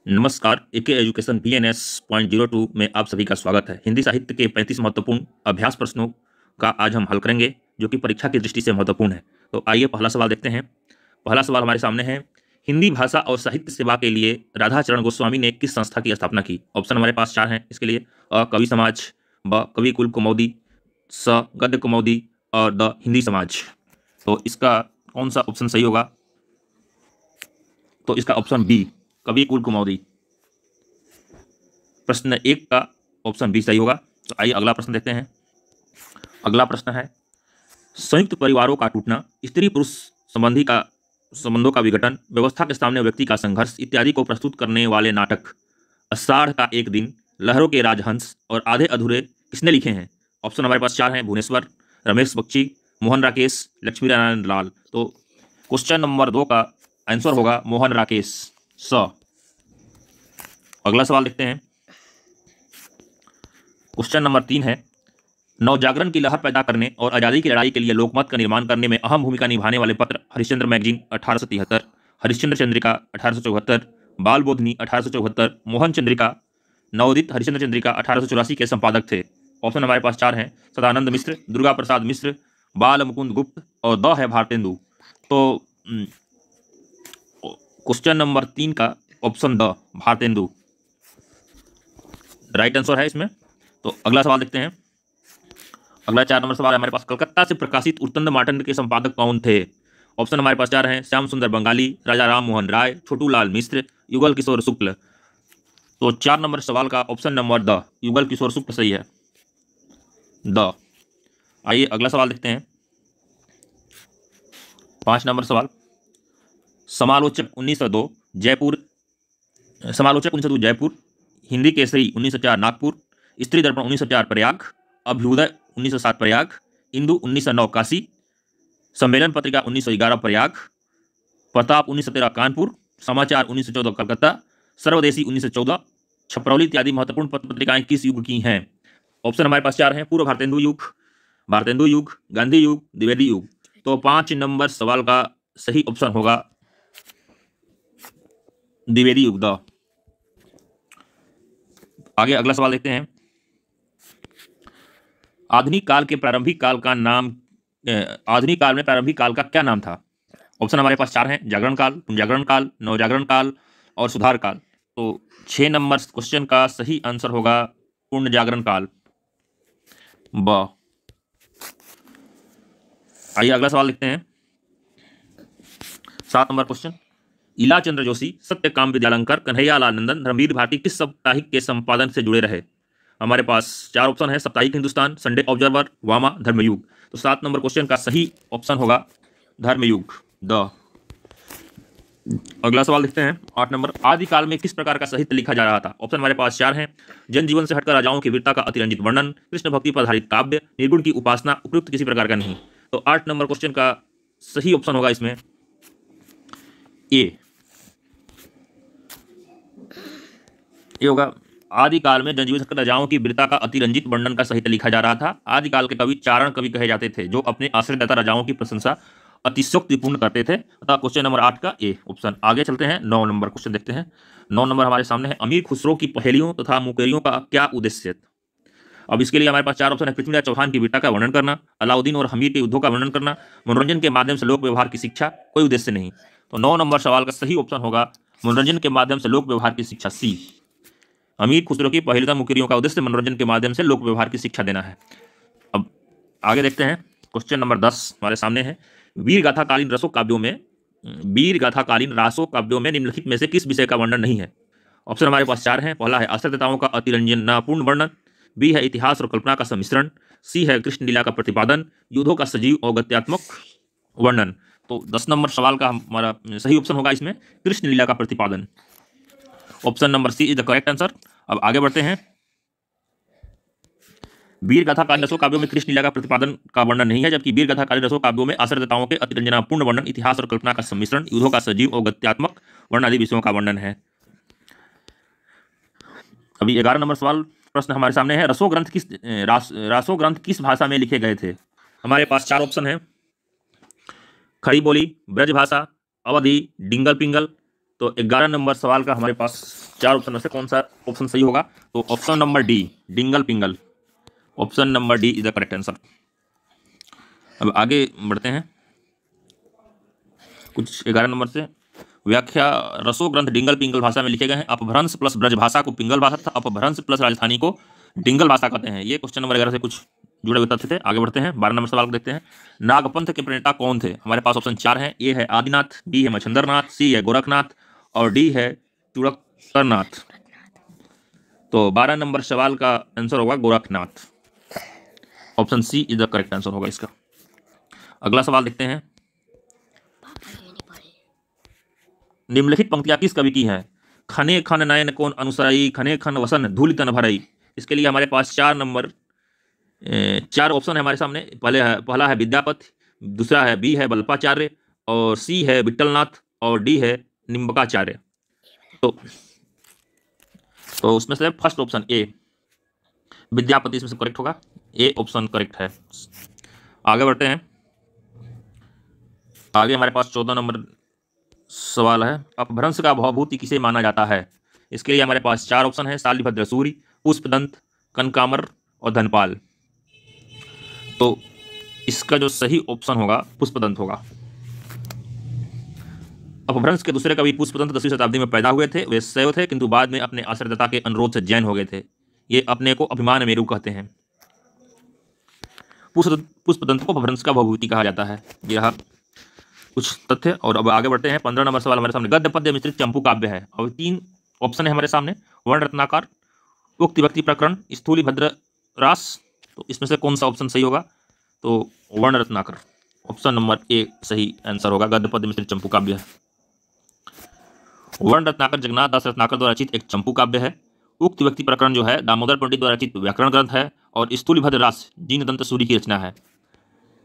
नमस्कार, एके education BNS .02 में आप सभी का स्वागत है। हिंदी साहित्य के 35 महत्वपूर्ण अभ्यास प्रश्नों का आज हम हल करेंगे, जो कि परीक्षा की दृष्टि से महत्वपूर्ण है। तो आइए पहला सवाल देखते हैं। पहला सवाल हमारे सामने है, हिंदी भाषा और साहित्य सेवा के लिए राधाचरण गोस्वामी ने किस संस्था की स्थापना की? ऑप्शन हमारे पास 4 हैं इसके लिए। अ कवि समाज, ब कवि कुल कुमौदी, स गद्य कुमौदी और द हिंदी समाज। तो इसका कौन सा ऑप्शन सही होगा? तो इसका ऑप्शन बी, कवि कुल कुमौदी। प्रश्न 1 का ऑप्शन बी सही होगा। तो आइए अगला प्रश्न देखते हैं। अगला प्रश्न है, संयुक्त परिवारों का टूटना, स्त्री पुरुष संबंधों का विघटन, व्यवस्था के सामने व्यक्ति का संघर्ष इत्यादि को प्रस्तुत करने वाले नाटक आषाढ़ का एक दिन, लहरों के राजहंस और आधे अधूरे किसने लिखे हैं? ऑप्शन हमारे पास 4 हैं, भुवनेश्वर, रमेश बख्शी, मोहन राकेश, लक्ष्मी नारायण लाल। तो क्वेश्चन नंबर 2 का आंसर होगा मोहन राकेश, स। अगला सवाल देखते हैं। क्वेश्चन नंबर 3 है, नवजागरण की लहर पैदा करने और आज़ादी की लड़ाई के लिए लोकमत का निर्माण करने में अहम भूमिका निभाने वाले पत्र हरिश्चंद्र मैगजीन 1873, हरिश्चंद्र चंद्रिका 1874, बाल बोधनी 1874, मोहन चंद्रिका, नवोदित हरिश्चंद्र चंद्रिका 1884 के संपादक थे। ऑप्शन हमारे पास 4 हैं, सदानंद मिश्र, दुर्गा प्रसाद मिश्र, बाल मुकुंद गुप्त और द है भारतेंदु। तो क्वेश्चन नंबर 3 का option the Bharatendu right answer है इसमें। तो अगला सवाल देखते हैं। अगला 4 नंबर सवाल है हमारे पास, कलकत्ता से प्रकाशित उर्तंद मार्तंड के संपादक कौन थे? ऑप्शन हमारे पास 4 हैं, श्याम सुंदर बंगाली, राजा राम मोहन राय, छोटू लाल मिश्र, युगल किशोर शुक्ल। तो 4 नंबर सवाल का option number the, Yugal Kishore शुक्ल सही है, द। आइए अगला सवाल देखते हैं। 5 नंबर सवाल, समालोचक 1902 जयपुर, हिंदी केसरी 1904 नागपुर, स्त्री दर्पण 1904 प्रयाग, अभ्युदय 1907 प्रयाग, इंदु 1909 काशी, सम्मेलन पत्रिका 1911 प्रयाग, प्रताप 1913 कानपुर, समाचार 1914 कलकत्ता, सर्वदेशी 1914, छपरौली इत्यादि महत्वपूर्ण पत्र पत्रिकाएं किस युग की हैं? ऑप्शन हमारे पास 4 हैं, पूर्व भारतेंदु युग, गांधी युग, द्विवेदी युग। तो 5 नंबर सवाल का सही ऑप्शन होगा द्विवेदी युग, द। आगे अगला सवाल देखते हैं। आधुनिक काल में प्रारंभिक काल का क्या नाम था? ऑप्शन हमारे पास 4 हैं, जागरण काल, पुनर्जागरण काल, नवजागरण काल और सुधार काल। तो 6 नंबर क्वेश्चन का सही आंसर होगा पूर्ण जागरण काल, ब। आइए अगला सवाल देखते हैं। 7 नंबर क्वेश्चन, इला चंद्र जोशी, सत्यकाम विद्यालंकर, कन्हैया लाल नंदन, धर्मवीर भारती किस साप्ताहिक के संपादन से जुड़े रहे? हमारे पास 4 ऑप्शन है, साप्ताहिक हिंदुस्तान, संडे ऑब्जर्वर, वामा, धर्मयुग। तो 7 नंबर क्वेश्चन का सही ऑप्शन होगा धर्मयुग, द। अगला सवाल देखते हैं। 8 नंबर, आदिकाल में किस प्रकार का साहित्य लिखा जा रहा था? ऑप्शन हमारे पास 4 हैं, जनजीवन से हटकर राजाओं की वीरता का अतिरंजित वर्णन, कृष्ण भक्ति पर आधारित काव्य, निर्गुण की उपासना, उपयुक्त किसी प्रकार का नहीं। तो 8 नंबर क्वेश्चन का सही ऑप्शन होगा इसमें ए होगा। आदिकाल में जनजीवन से राजाओं की वीरता का अतिरंजित वर्णन का साहित्य लिखा जा रहा था। आदिकाल के कवि चारण कवि कहे जाते थे, जो अपने आश्रयदाता राजाओं की प्रशंसा अतिशयोक्तिपूर्ण करते थे। अतः क्वेश्चन नंबर 8 का ए ऑप्शन। आगे चलते हैं, 9 नंबर क्वेश्चन देखते हैं। 9 नंबर हमारे सामने है, अमीर खुसरो की पहेलियों तथा मुकेरियों का क्या उद्देश्य? अब इसके लिए हमारे पास 4 ऑप्शन है, पृथ्वीराज चौहान की वीरता का वर्णन करना, अलाउद्दीन और हमीर के युद्धों का वर्णन करना, मनोरंजन के माध्यम से लोक व्यवहार की शिक्षा, कोई उद्देश्य नहीं। तो 9 नंबर सवाल का सही ऑप्शन होगा मनोरंजन के माध्यम से लोक व्यवहार की शिक्षा, सी। अमीर खुसरो की पहेलियों मुकेरियों का उद्देश्य मनोरंजन के माध्यम से लोक व्यवहार की शिक्षा देना है। अब आगे देखते हैं, क्वेश्चन नंबर 10 हमारे सामने है, वीर गाथाकालीन रासो काव्यों में निम्नलिखित में से किस विषय का वर्णन नहीं है? ऑप्शन हमारे पास 4 हैं। पहला है आश्रयदाताओं का अतिरंजनापूर्ण वर्णन, बी है इतिहास और कल्पना का सम्मिश्रण, सी है कृष्ण लीला का प्रतिपादन, युद्धों का सजीव और गत्यात्मक वर्णन। तो 10 नंबर सवाल का हमारा सही ऑप्शन होगा इसमें कृष्ण लीला का प्रतिपादन, option number C is the correct answer. अब आगे बढ़ते हैं। वीर गाथाकालीन रसों काव्यों में कृष्ण लीला का प्रतिपादन का वर्णन नहीं है, जबकि वीर गाथाकालीन रसों काव्यों में आश्रयदाताओं के अतिरंजनापूर्ण वर्णन, इतिहास और कल्पना का सम्मिश्रण, युद्धों का सजीव और गत्यात्मक वर्णन आदि विषयों का वर्णन है। अभी 11 नंबर सवाल प्रश्न हमारे सामने है, रसो ग्रंथ किस भाषा में लिखे गए थे? हमारे पास 4 ऑप्शन है, खड़ी बोली, ब्रज भाषा, अवधी, डिंगल पिंगल, तो 11 नंबर सवाल का हमारे पास 4 ऑप्शन में से कौन सा ऑप्शन सही होगा? तो option number D, Dingal Pingal. Option number D is the correct answer. अब आगे बढ़ते हैं कुछ 11 नंबर से। व्याख्या, रसो ग्रंथ डिंगल पिंगल भाषा में लिखे गए हैं। अपभ्रंश प्लस ब्रज भाषा को पिंगल भाषा तथा अपभ्रंश प्लस राजस्थानी को डिंगल भाषा कहते हैं। ये क्वेश्चन नंबर 11 से कुछ जुड़े हुए तथ्य थे। आगे बढ़ते हैं 12 नंबर सवाल को देखते हैं। नागपंथ के प्रणेता कौन थे? हमारे पास ऑप्शन 4 हैं। ए है आदिनाथ, बी है मच्छंदरनाथ, सी है गोरखनाथ और डी है चुड़करनाथ। तो 12 नंबर सवाल का आंसर होगा Gorakhnath. Option C is the correct answer होगा इसका। अगला सवाल देखते हैं। निम्नलिखित पंक्तियां किस कवि की हैं? खने खन नयन कौन अनुसराई, खने खन वसन धूलि तन भरई। इसके लिए हमारे पास 4 ऑप्शन है हमारे सामने। पहला है विद्यापति, दूसरा है बी है बल्पाचार्य और सी है विट्ठलनाथ और डी है निम्बकाचार्य। तो उसमें से फर्स्ट ऑप्शन ए विद्यापति इसमें से करेक्ट होगा। ए ऑप्शन करेक्ट है। आगे बढ़ते हैं। आगे हमारे पास 14 नंबर सवाल है। अपभ्रंश का भवभूति किसे माना जाता है? इसके लिए हमारे पास 4 ऑप्शन है। शालिभद्र सूरि, पुष्पदंत, कनकामर और धनपाल। तो इसका जो सही ऑप्शन होगा पुष्पदंत होगा। अपभ्रंश के दूसरे कवि पुष्पदंत 10वीं शताब्दी में पैदा हुए थे। वे शैव थे किंतु बाद में अपने आश्रयदाता के अनुरोध से जैन हो गए थे। ये अपने को अभिमान मेरु कहते हैं। पुष्पदंत को अपभ्रंश का भवभूति कहा जाता है। यह कुछ तथ्य। और अब आगे बढ़ते हैं। 15 नंबर सवाल हमारे सामने। गद्य पद्य मिश्रित चंपू काव्य है और 3 ऑप्शन है हमारे सामने। वर्ण रत्नाकर, उक्त विभक्ति प्रकरण, स्थूली भद्र रास। तो इसमें से कौन सा ऑप्शन सही होगा? तो वर्ण रत्नाकर ऑप्शन नंबर ए सही आंसर होगा। गद्य पद्य मिश्रित चंपू काव्य है। वर्ण रत्नाकर जगन्नाथ दास रत्नाकर द्वारा रचित एक चंपू काव्य है। उक्त व्यक्ति प्रकरण जो है दामोदर पंडित द्वारा रचित व्याकरण ग्रंथ है और स्थूली भद्र रास जिनदंत सूरी की रचना है।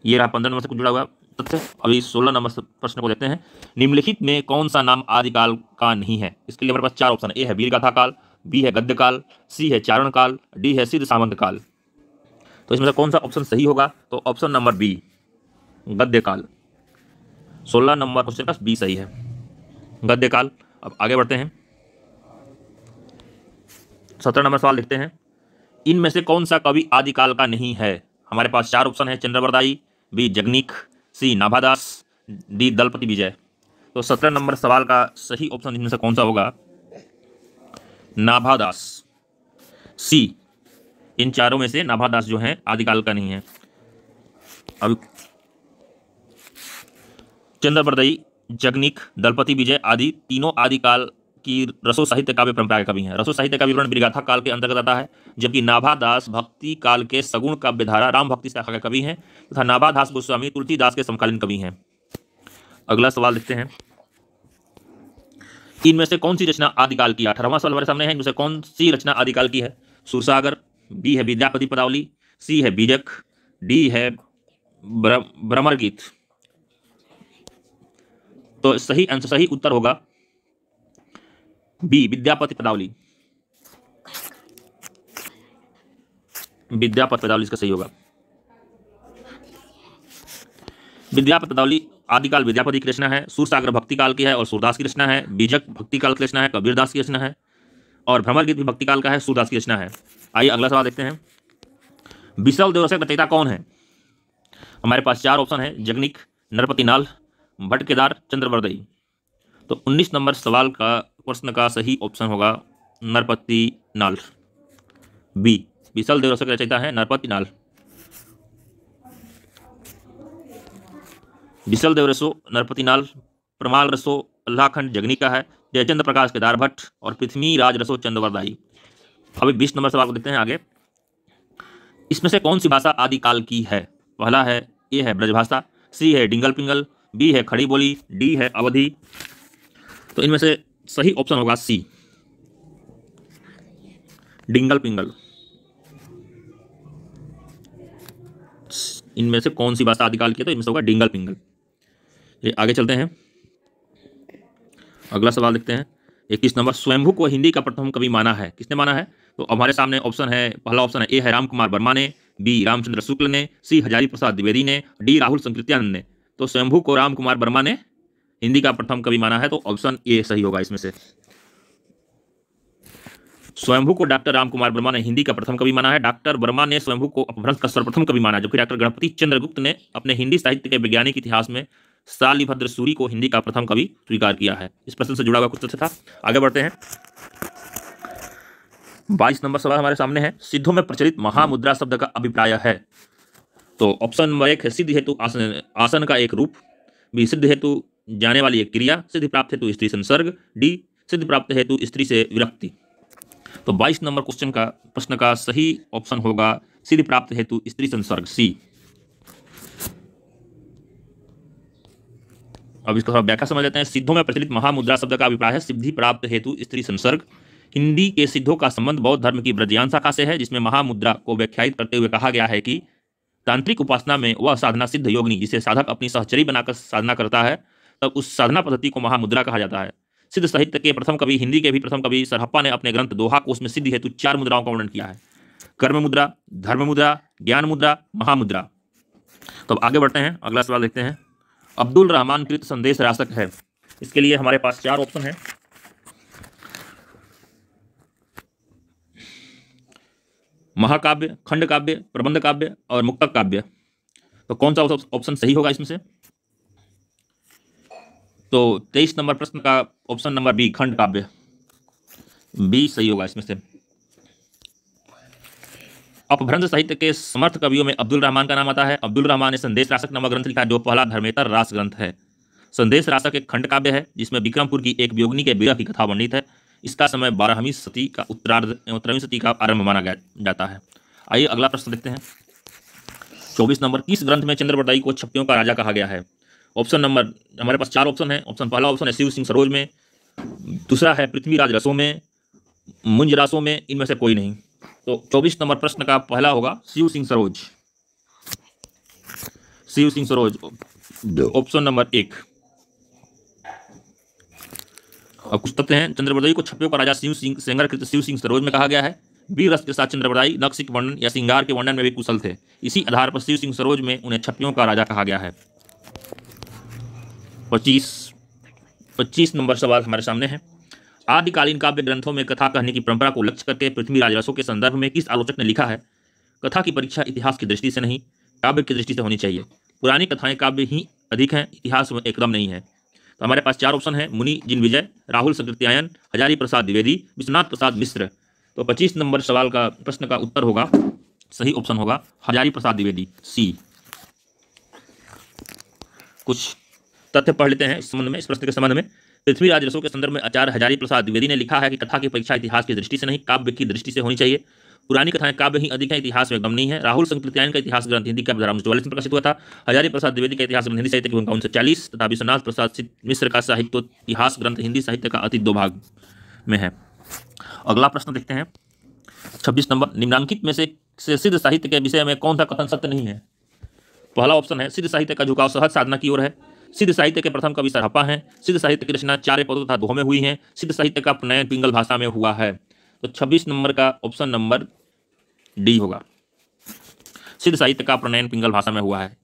ये रहा 15 नंबर से कुछ जुड़ा हुआ तथ्य। अभी 16 नंबर प्रश्न को देखते हैं। निम्नलिखित में कौन सा नाम आदिकाल का नहीं है? इसके लिए हमारे पास 4 ऑप्शन है। ए है वीरगाथा काल, बी है गद्य काल, सी है चारण काल, डी है सिद्ध सामंत काल। तो इसमें से कौन सा ऑप्शन सही होगा? तो ऑप्शन नंबर बी गद्य काल। 16 नंबर क्वेश्चन का बी सही है, गद्य काल। अब आगे बढ़ते हैं। 17 नंबर सवाल देखते हैं। इनमें से कौन सा कवि आदिकाल का नहीं है? हमारे पास 4 ऑप्शन है। चंद्रवरदाई, बी जगनीक, सी नाभादास, डी दलपति विजय। तो 17 नंबर सवाल का सही ऑप्शन इनमें से कौन सा होगा? नाभादास, सी। इन चारों में से नाभादास जो है आदिकाल का नहीं है। अब चंद्रवरदाई, जगनीक, दलपति विजय आदि तीनों आदिकाल की रसो साहित्य काव्य परंपरा के कवि हैं। रसो साहित्य का विवरण वीरगाथा काल के अंतर्गत आता है, जबकि नाभादास भक्ति काल के सगुण काव्यधारा राम भक्ति शाखा के कवि हैं तथा नाभादास गोस्वामी तुलसीदास के समकालीन कवि हैं। अगला सवाल देखते हैं। इनमें से कौन सी रचना आदिकाल की? 18वां सवाल हमारे सामने है। इनमें से कौन सी रचना आदिकाल की है? सुरसागर, बी है विद्यापति पदावली, सी है बीजक, डी है भ्रमर गीत। तो सही उत्तर होगा बी विद्यापति पदावली। विद्यापति पदावली इसका सही होगा। विद्यापति पदावली आदिकाल विद्यापति की रचना है। सूरसागर भक्ति काल की है और सूरदास की रचना है। बीजक भक्ति काल की रचना है, कबीरदास की रचना है। और भ्रमर गीत भी भक्ति काल का है, सूरदास की रचना है। आइए अगला सवाल देखते हैं। बिसल देव रचक रचयिता कौन है? हमारे पास 4 ऑप्शन है। जगनीक, नरपति नाल, भट्ट केदार, चंद्रवरदाई। तो 19 नंबर सवाल का प्रश्न का सही ऑप्शन होगा नरपति नाल, बी। बिसल देव रचक रचयिता है नरपति नाल। बिसल देव रसो नरपति नाल, प्रमाल रसो अल्लाखंड जगनी का है, जयचंद्र प्रकाश केदार भट्ट और पृथ्वी राज रसो चंद्रवरदाई। अभी 20 नंबर सवाल को देखते हैं आगे। इसमें से कौन सी भाषा आदिकाल की है? पहला है ए है ब्रजभाषा, सी है डिंगल पिंगल, बी है खड़ी बोली, डी है अवधि। तो इनमें से सही ऑप्शन होगा सी डिंगल पिंगल। इनमें से कौन सी भाषा आदिकाल की है? तो इनमें से होगा डिंगल पिंगल। ये आगे चलते हैं। अगला सवाल देखते हैं। 21 नंबर। स्वयंभू को हिंदी का प्रथम कवि माना है, किसने माना है? तो हमारे सामने ऑप्शन है। पहला ऑप्शन है ए है राम कुमार वर्मा ने, बी रामचंद्र शुक्ल ने, सी हजारी प्रसाद द्विवेदी ने, डी राहुल संकृत्यानंद ने। तो स्वयंभू को राम कुमार वर्मा ने हिंदी का प्रथम कवि माना है, तो ऑप्शन ए सही होगा इसमें से। स्वयंभू को डॉक्टर रामकुमार वर्मा ने हिंदी का प्रथम कवि माना है। डॉक्टर वर्मा ने स्वयंभू को अपभ्रंश का सर्वप्रथम कवि माना, जबकि डॉक्टर गणपति चंद्रगुप्त ने अपने हिंदी साहित्य के वैज्ञानिक इतिहास में शालिभद्र सूरी को हिंदी का प्रथम कवि स्वीकार किया है। इस प्रश्न से जुड़ा हुआ कुछ तथ्य था। आगे बढ़ते हैं। 22 नंबर सवाल हमारे सामने है, सिद्धों में प्रचलित महामुद्रा शब्द का अभिप्राय है। तो ऑप्शन नंबर 1 है सिद्ध हेतु आसन का एक रूप, बी सिद्ध हेतु जाने वाली एक क्रिया, सिद्धि प्राप्त हेतु स्त्री संसर्ग, डी सिद्धि प्राप्त हेतु स्त्री से विरक्ति। तो 22 नंबर प्रश्न का सही ऑप्शन होगा सिद्धि प्राप्त हेतु स्त्री संसर्ग, सी। अब इसका थोड़ा व्याख्या समझ लेते हैं। सिद्धों में प्रचलित महामुद्रा शब्द का अभिप्राय है सिद्धि प्राप्त हेतु स्त्री संसर्ग। हिंदी के सिद्धों का संबंध बौद्ध धर्म की ब्रजयान शाखा से है, जिसमें महामुद्रा को व्याख्यायित करते हुए कहा गया है कि तांत्रिक उपासना में वह साधना सिद्ध योगिनी जिसे साधक अपनी सहचरी बनाकर साधना करता है, तब उस साधना पद्धति को महामुद्रा कहा जाता है। सिद्ध साहित्य के प्रथम कवि, हिंदी के भी प्रथम कवि सरहप्पा ने अपने ग्रंथ दोहा कोश में सिद्धि हेतु 4 मुद्राओं का वर्णन किया है, कर्म मुद्रा, धर्म मुद्रा, ज्ञान मुद्रा, महामुद्रा। तो अब आगे बढ़ते हैं, अगला सवाल देखते हैं। अब्दुल रहमान कृत संदेश राशक है, इसके लिए हमारे पास 4 ऑप्शन है। महाकाव्य, खंड काव्य, प्रबंध काव्य और मुक्तक काव्य। तो कौन सा ऑप्शन सही होगा इसमें से? तो 23 नंबर प्रश्न का ऑप्शन नंबर बी खंड काव्य, बी सही होगा इसमें से। अपभ्रंश साहित्य के समर्थ कवियों में अब्दुल रहमान का नाम आता है। अब्दुल रहमान ने संदेश राशक नामक ग्रंथ लिखा, जो पहला धर्मेतर रास ग्रंथ है। संदेश राशक एक खंड काव्य है, जिसमें विक्रमपुर की एक वियोगिनी के विरह की कथा वर्णित है। इसका समय 12वीं सदी का उत्तरार्ध 13वीं सदी का आरंभ माना जाता है। आइए अगला प्रश्न देखते हैं। 24 नंबर, किस ग्रंथ में चंद्रबरदाई को छप्पियों का राजा कहा गया है? ऑप्शन नंबर, हमारे पास 4 ऑप्शन है। पहला ऑप्शन है शिव सिंह सरोज में, दूसरा है पृथ्वीराज रसों में, मुंज रासों में, इनमें से कोई नहीं। तो 24 नंबर प्रश्न का पहला होगा शिव सिंह सरोज, शिव सिंह सरोज ऑप्शन नंबर 1। अब कुछ तथ्य हैं। चंद्रबरदाई को छप्पियों का राजा शिव सिंह सेंगरकृत शिव सिंह सरोज में कहा गया है। वीर रस के साथ चंद्रबरदाई नक्श के वर्णन या श्रृंगार के वर्णन में भी कुशल थे। इसी आधार पर शिव सिंह सरोज में उन्हें छप्पियों का राजा कहा गया है। 25 नंबर सवाल हमारे सामने है। आदिकालीन काव्य ग्रंथों में कथा कहने की परंपरा को लक्ष्य करके पृथ्वीराज रसों के संदर्भ में किस आलोचक ने लिखा है? कथा की परीक्षा इतिहास की दृष्टि से नहीं, काव्य की दृष्टि से होनी चाहिए। पुरानी कथाएं काव्य ही अधिक हैं, इतिहास में एकदम नहीं है। तो हमारे पास 4 ऑप्शन है, मुनि जिन विजय, राहुल सकृत्यायन, हजारी प्रसाद द्विवेदी, विश्वनाथ प्रसाद मिश्र। तो 25 नंबर सवाल का प्रश्न का उत्तर होगा, सही ऑप्शन होगा हजारी प्रसाद द्विवेदी, सी। कुछ तथ्य पढ़ लेते हैं इस संबंध में, इस प्रश्न के संबंध में। पृथ्वीराज रसों के संदर्भ में आचार्य हजारी प्रसाद द्विवेदी ने लिखा है कि कथा की परीक्षा इतिहास की दृष्टि से नहीं, काव्य की दृष्टि से होनी चाहिए। पुरानी कथाएं काव्य ही अधिक है, इतिहास में गम नहीं है। राहुल सकृत्यायन का इतिहास ग्रंथ हिंदी का 1944 में प्रकाशित हुआ था। हजारी प्रसाद द्विवेदी का इतिहास ग्रंथ हिंदी साहित्य की भूमिका 1940 तथा विश्वनाथ प्रसाद मिश्र का साहित्य इतिहास ग्रंथ हिंदी साहित्य का अति 2 भाग में है। अगला प्रश्न देखते हैं। 26 नंबर, निम्नांकित में से सिद्ध साहित्य के विषय में कौन सा कथन सत्य नहीं है? पहला ऑप्शन है सिद्ध साहित्य का झुकाव सहज साधना की ओर है। सिद्ध साहित्य के प्रथम कवि सरहप्पा हैं। सिद्ध साहित्य की रचना 4 पदों तथा दोहों में हुई है। सिद्ध साहित्य का प्रणयन पिंगल भाषा में हुआ है। तो 26 नंबर का ऑप्शन नंबर डी होगा, सिद्ध साहित्य का प्रणयन पिंगल भाषा में हुआ है।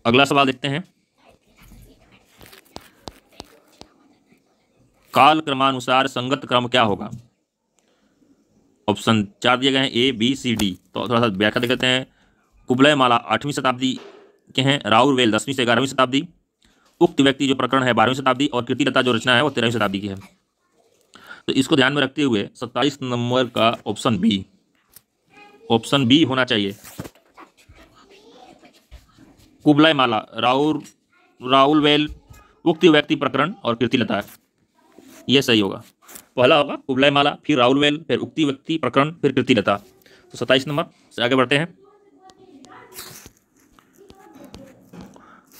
अगला सवाल देखते हैं। काल क्रमानुसार संगत क्रम क्या होगा? ऑप्शन 4 दिए गए हैं, ए बी सी डी। तो थोड़ा सा व्याख्या देख लेते हैं। कुबलय माला 8वीं शताब्दी के हैं, राउरवेल 10वीं से 11वीं शताब्दी, उक्त व्यक्ति जो प्रकरण है 12वीं शताब्दी और कीर्तिलता जो रचना है वो 13वीं शताब्दी की है। तो इसको ध्यान में रखते हुए 27 नंबर का ऑप्शन बी होना चाहिए। कुबलय माला, राउरवेल, उक्त व्यक्ति प्रकरण और कीर्तिलता, ये सही होगा। पहला होगा कुबलय माला, फिर राउरवेल, फिर उक्ति व्यक्ति प्रकरण, फिर कीर्तिलता। तो 27 नंबर से आगे बढ़ते हैं।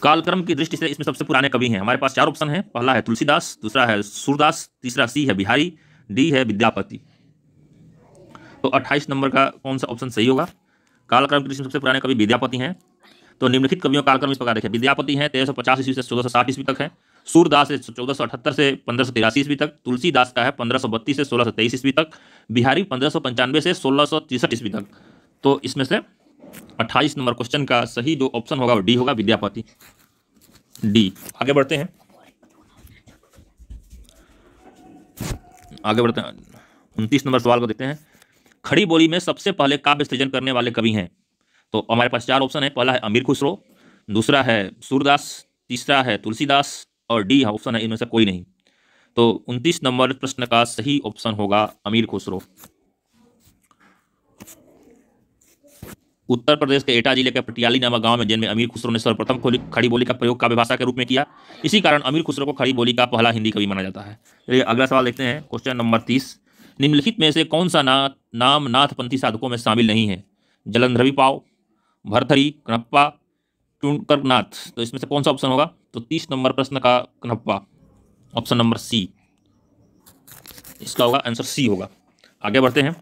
कालक्रम की दृष्टि से इसमें सबसे पुराने कवि हैं। हमारे पास 4 ऑप्शन हैं। पहला है तुलसीदास, दूसरा है सूरदास, तीसरा सी है बिहारी, डी है विद्यापति। तो 28 नंबर का कौन सा ऑप्शन सही होगा? कालक्रम की दृष्टि से सबसे पुराने कवि विद्यापति हैं। तो निम्नलिखित कवियों का कालक्रम इस प्रकार देखें। विद्यापति हैं 1350 ईस्वी से 1460 ईस्वी तक है। सूरदास है 1478 से 1583 ईस्वी तक। तुलसीदास का है 1532 से 1623 ईस्वी तक। बिहारी 1595 से 1663 ईस्वी तक। तो इसमें से 28 नंबर क्वेश्चन का सही जो ऑप्शन होगा वो डी होगा, विद्यापति। डी। आगे बढ़ते हैं, आगे बढ़ते हैं 29 नंबर सवाल को देखते हैं। खड़ी बोली में सबसे पहले काव्य सृजन करने वाले कवि हैं। तो हमारे पास चार ऑप्शन है। पहला है अमीर खुसरो, दूसरा है सूरदास, तीसरा है तुलसीदास और डी ऑप्शन है इनमें से कोई नहीं। तो 29 नंबर प्रश्न का सही ऑप्शन होगा अमीर खुसरो। उत्तर प्रदेश के एटा जिले के पटियाली नामक गांव में जन्मे अमीर खुसरो ने सर्वप्रथम खड़ी बोली का प्रयोग काव्य भाषा के रूप में किया। इसी कारण अमीर खुसरो को खड़ी बोली का पहला हिंदी कवि माना जाता है। चलिए अगला सवाल देखते हैं, क्वेश्चन नंबर 30। निम्नलिखित में से कौन सा नाम नाथपंथी साधकों में शामिल नहीं है? जलंधरवी पाव, भरथरी, कनप्पा, टुनकरनाथ। तो इसमें से कौन सा ऑप्शन होगा? तो 30 नंबर प्रश्न का कनप्पा, ऑप्शन नंबर सी, इसका होगा आंसर सी होगा। आगे बढ़ते हैं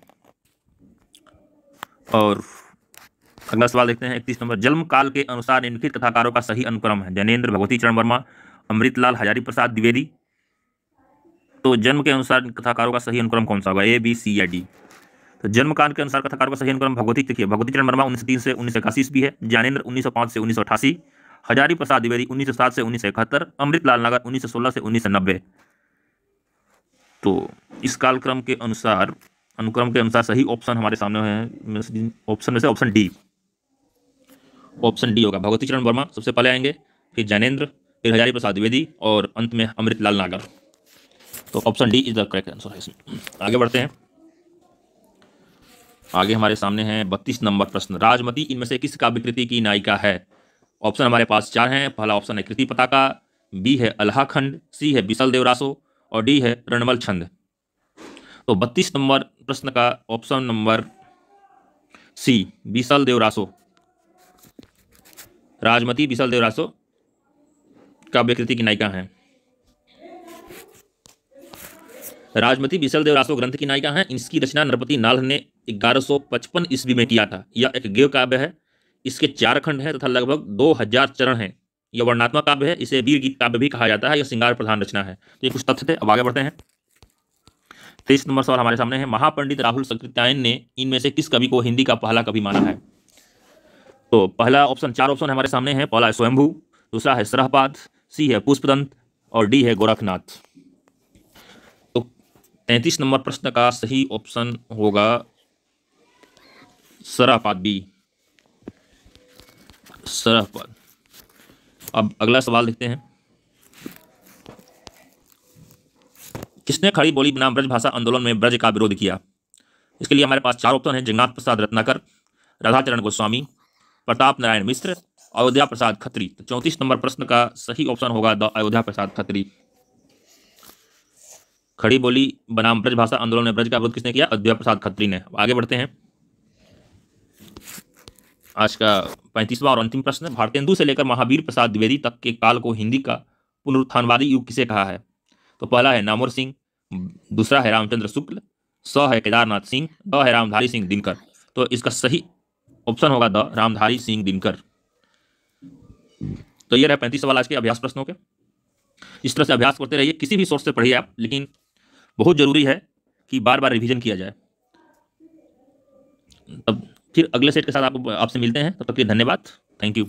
और अगला सवाल देखते हैं 31 नंबर। जन्म काल के अनुसार निम्नलिखित कथाकारों का सही अनुक्रम है? ज्ञानेंद्र, भगवती चरण वर्मा, अमृतलाल, हजारी प्रसाद द्विवेदी। तो जन्म के अनुसार कथाकारों का सही अनुक्रम कौन सा होगा? ए, बी, सी या डी? तो जन्म काल के अनुसार कथाकारों का सही अनुक्रम भगवती, देखिए भगवती चरण वर्मा 1903 से 1981 ईस्वी है, ज्ञानेंद्र 1905 से 1988, हजारी प्रसाद द्विवेदी 1907 से 1971, अमृतलाल नगर 1916 से 1990। तो इस कालक्रम के अनुसार अनुक्रम के अनुसार सही ऑप्शन हमारे सामने है, ऑप्शन में से ऑप्शन डी, ऑप्शन डी होगा। भगवती चरण वर्मा सबसे पहले आएंगे, फिर ज्ञानेंद्र, फिर हजारी प्रसाद द्विवेदी और अंत में अमृतलाल नागर। तो option D is the correct answer है इसमें। आगे बढ़ते हैं, आगे हमारे सामने है 32 नंबर प्रश्न। राजमती इनमें से किस काव्य कृति की नायिका है? ऑप्शन हमारे पास चार हैं। पहला ऑप्शन है कृति पताका, बी है अल्लाखंड, सी है बिसल देवरासो और डी है रणमल छंद। तो 32 नंबर प्रश्न का ऑप्शन नंबर सी, बिसल देवरासो, राजमती बिसल देवरासो काव्य कृति की नायिका हैं। राजमती बिसल देवरासो ग्रंथ की नायिका हैं। इसकी रचना नरपति नाल्ह ने 1155 ईस्वी में किया था। यह एक गेय काव्य है। इसके 4 खंड हैं तथा लगभग 2000 चरण हैं। यह वर्णनात्मक काव्य है। इसे वीर गीत काव्य भी कहा जाता है। यह श्रृंगार प्रधान रचना है। तो ये कुछ तथ्य थे। अब आगे बढ़ते हैं। 23 नंबर सवाल हमारे सामने है। महापंडित राहुल सकृत्यायन ने इनमें से किस कवि को हिंदी का पहला कवि माना है? तो पहला ऑप्शन, 4 ऑप्शन हमारे सामने है। पहला है स्वयंभू, दूसरा है सरहपाद, सी है पुष्पदंत और डी है गोरखनाथ। तो 33 नंबर प्रश्न का सही ऑप्शन होगा सरहपाद, बी, सरहपाद। अब अगला सवाल देखते हैं। किसने खड़ी बोली बनाम ब्रज भाषा आंदोलन में ब्रज का विरोध किया? इसके लिए हमारे पास 4 ऑप्शन है। जगन्नाथ प्रसाद रत्नाकर, राधाचरण गोस्वामी, प्रताप नारायण मिश्र, अयोध्या प्रसाद खत्री। तो 34 नंबर प्रश्न का सही ऑप्शन होगा द अयोध्या प्रसाद खत्री। खड़ी बोली बनाम ब्रज भाषा आंदोलन में ब्रज का विरोध किसने किया? अयोध्या प्रसाद खत्री ने। आगे बढ़ते हैं। आज का 35वां और अंतिम प्रश्न। भारतेंदु से लेकर महावीर प्रसाद द्विवेदी तक के काल को हिंदी का पुनरुत्थानवादी युग किसे कहा है? तो पहला है नामवर सिंह, दूसरा है रामचंद्र शुक्ल, स है केदारनाथ सिंह, द है रामधारी सिंह दिनकर। तो इसका सही ऑप्शन होगा द रामधारी सिंह दिनकर। तो ये रहे 35 सवाल आज के अभ्यास प्रश्नों के। इस तरह से अभ्यास करते रहिए। किसी भी सोर्स से पढ़िए आप, लेकिन बहुत जरूरी है कि बार बार रिवीजन किया जाए। तब फिर अगले सेट के साथ आपसे मिलते हैं। तब तक के लिए धन्यवाद। Thank you.